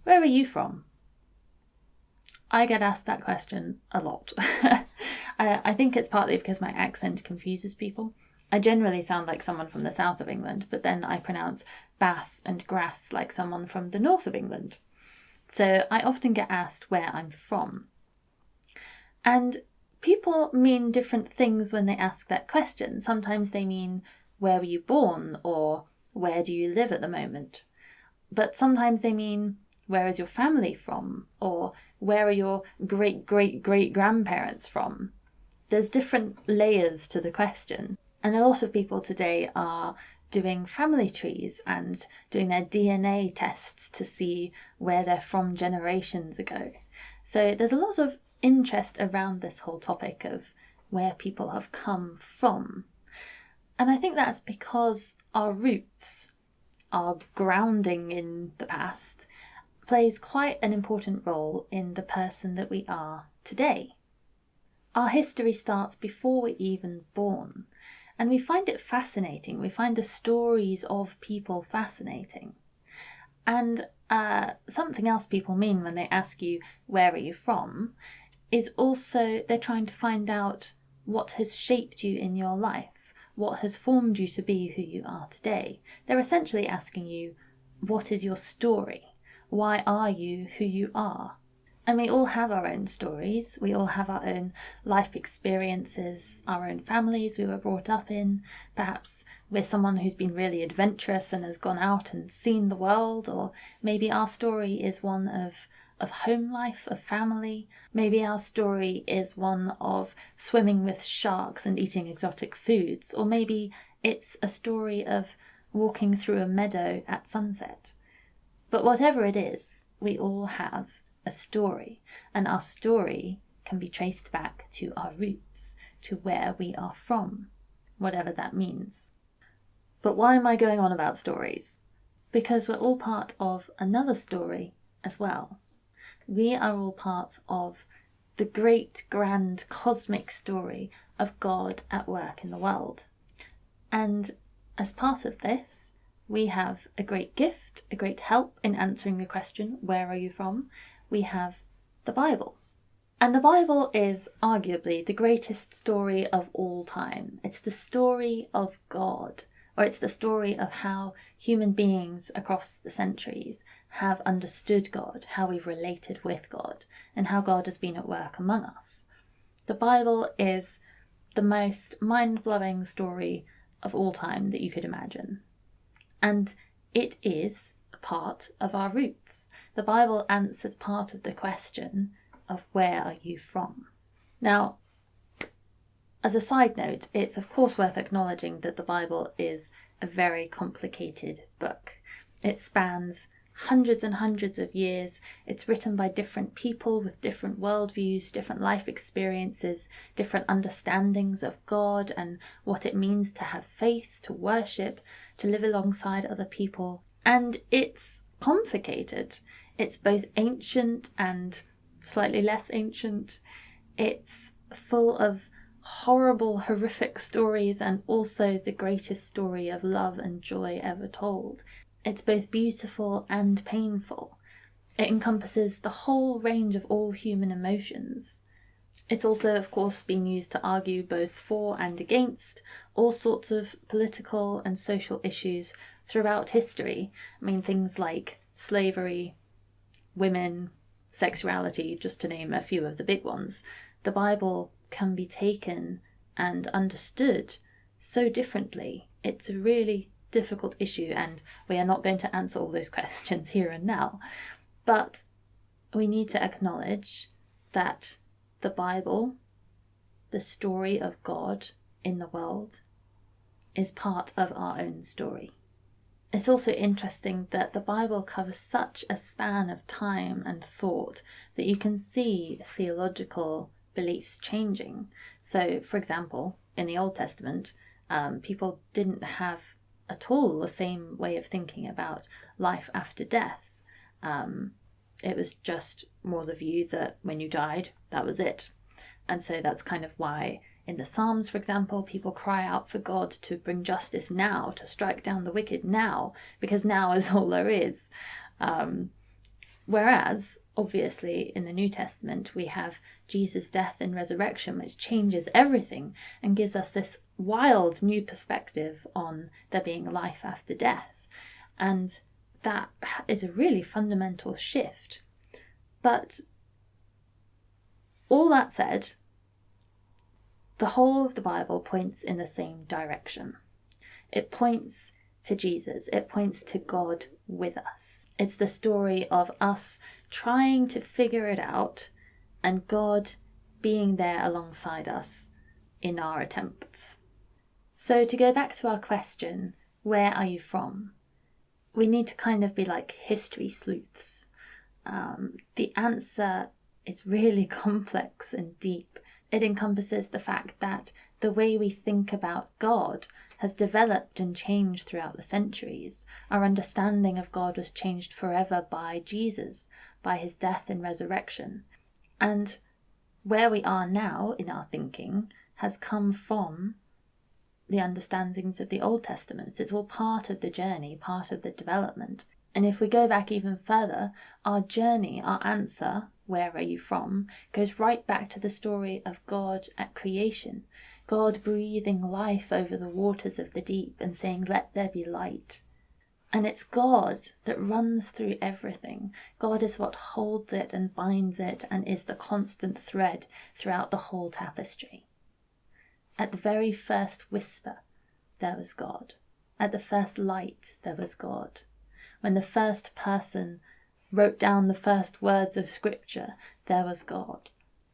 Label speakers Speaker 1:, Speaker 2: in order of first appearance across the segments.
Speaker 1: Where are you from? I get asked that question a lot. I think it's partly because my accent confuses people. I generally sound like someone from the south of England, but then I pronounce Bath and grass like someone from the north of England. So I often get asked where I'm from. And people mean different things when they ask that question. Sometimes they mean, where were you born? Or where do you live at the moment? But sometimes they mean, where is your family from? Or where are your great-great-great-grandparents from? There's different layers to the question. And a lot of people today are doing family trees and doing their DNA tests to see where they're from generations ago. So there's a lot of interest around this whole topic of where people have come from. And I think that's because our roots, our grounding in the past, plays quite an important role in the person that we are today. Our history starts before we're even born, and we find it fascinating. We find the stories of people fascinating. And something else people mean when they ask you, where are you from, is also they're trying to find out what has shaped you in your life, what has formed you to be who you are today. They're essentially asking you, what is your story? Why are you who you are? And we all have our own stories. We all have our own life experiences, our own families we were brought up in. Perhaps we're someone who's been really adventurous and has gone out and seen the world, or maybe our story is one of home life, of family. Maybe our story is one of swimming with sharks and eating exotic foods, or maybe it's a story of walking through a meadow at sunset. But whatever it is, we all have a story, and our story can be traced back to our roots, to where we are from, whatever that means. But why am I going on about stories? Because we're all part of another story as well. We are all part of the great, grand, cosmic story of God at work in the world. And as part of this, we have a great gift, a great help in answering the question, where are you from? We have the Bible. And the Bible is arguably the greatest story of all time. It's the story of God, or it's the story of how human beings across the centuries have understood God, how we've related with God, and how God has been at work among us. The Bible is the most mind-blowing story of all time that you could imagine. And it is a part of our roots. The Bible answers part of the question of where are you from? Now, as a side note, it's of course worth acknowledging that the Bible is a very complicated book. It spans hundreds and hundreds of years. It's written by different people with different worldviews, different life experiences, different understandings of God and what it means to have faith, to worship, to live alongside other people. And it's complicated. It's both ancient and slightly less ancient. It's full of horrible, horrific stories and also the greatest story of love and joy ever told. It's both beautiful and painful. It encompasses the whole range of all human emotions. It's also, of course, been used to argue both for and against all sorts of political and social issues throughout history. I mean, things like slavery, women, sexuality, just to name a few of the big ones. The Bible can be taken and understood so differently. It's a really difficult issue, and we are not going to answer all those questions here and now. But we need to acknowledge that the Bible, the story of God in the world, is part of our own story. It's also interesting that the Bible covers such a span of time and thought that you can see theological beliefs changing. So, for example, in the Old Testament, people didn't have at all the same way of thinking about life after death. It was just more the view that when you died, that was it. And so that's kind of why in the Psalms, for example, people cry out for God to bring justice now, to strike down the wicked now, because now is all there is. Whereas, obviously, in the New Testament, we have Jesus' death and resurrection, which changes everything and gives us this wild new perspective on there being life after death. And that is a really fundamental shift. But all that said, the whole of the Bible points in the same direction. It points to Jesus. It points to God with us. It's the story of us trying to figure it out and God being there alongside us in our attempts. So to go back to our question, where are you from? We need to kind of be like history sleuths. The answer is really complex and deep. It encompasses the fact that the way we think about God has developed and changed throughout the centuries. Our understanding of God was changed forever by Jesus, by his death and resurrection. And where we are now in our thinking has come from the understandings of the Old Testament. It's all part of the journey, part of the development. And if we go back even further, our journey, our answer, where are you from, goes right back to the story of God at creation. God breathing life over the waters of the deep and saying, let there be light. And it's God that runs through everything. God is what holds it and binds it and is the constant thread throughout the whole tapestry. At the very first whisper, there was God. At the first light, there was God. When the first person wrote down the first words of Scripture, there was God.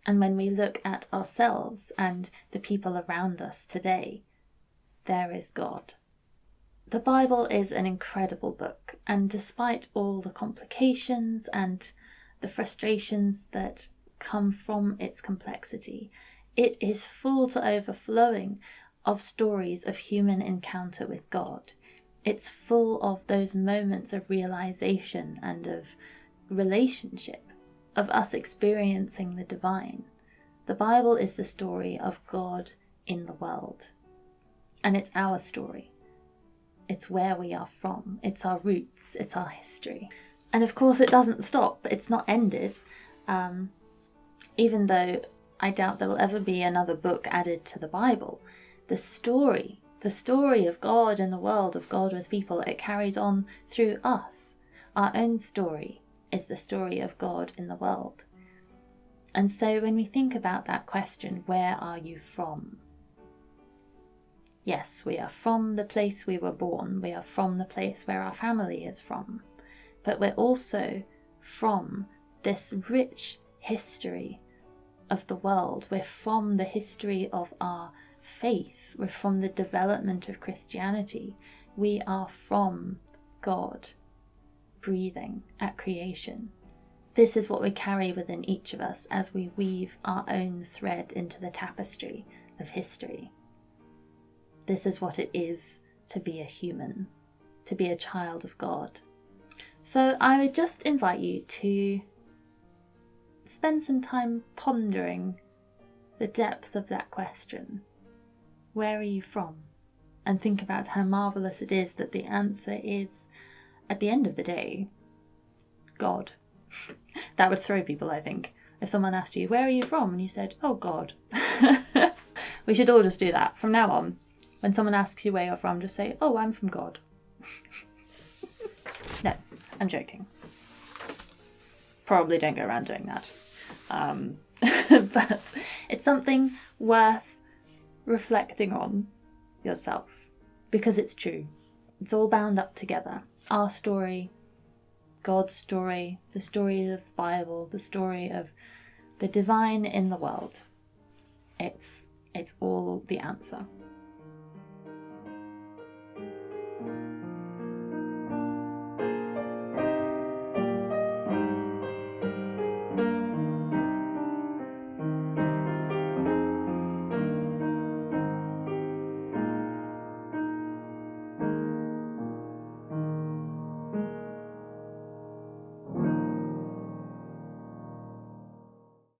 Speaker 1: And when we look at ourselves and the people around us today, there is God. The Bible is an incredible book, and despite all the complications and the frustrations that come from its complexity, it is full to overflowing of stories of human encounter with God. It's full of those moments of realization and of relationship, of us experiencing the divine. The Bible is the story of God in the world. And it's our story. It's where we are from. It's our roots. It's our history. And of course it doesn't stop. It's not ended. Even though I doubt there will ever be another book added to the Bible, the story of God in the world, of God with people, it carries on through us. Our own story is the story of God in the world. And so when we think about that question, where are you from? Yes, we are from the place we were born. We are from the place where our family is from. But we're also from this rich history of the world. We're from the history of our faith. We're from the development of Christianity. We are from God breathing at creation. This is what we carry within each of us as we weave our own thread into the tapestry of history. This is what it is to be a human, to be a child of God. So I would just invite you to spend some time pondering the depth of that question. Where are you from? And think about how marvellous it is that the answer is, at the end of the day, God. That would throw people, I think. If someone asked you, where are you from? And you said, oh, God. We should all just do that. From now on, when someone asks you where you're from, just say, oh, I'm from God. No, I'm joking. Probably don't go around doing that. But it's something worth reflecting on yourself, because it's true. It's all bound up together. Our story, God's story, the story of the Bible, the story of the divine in the world. It's all the answer.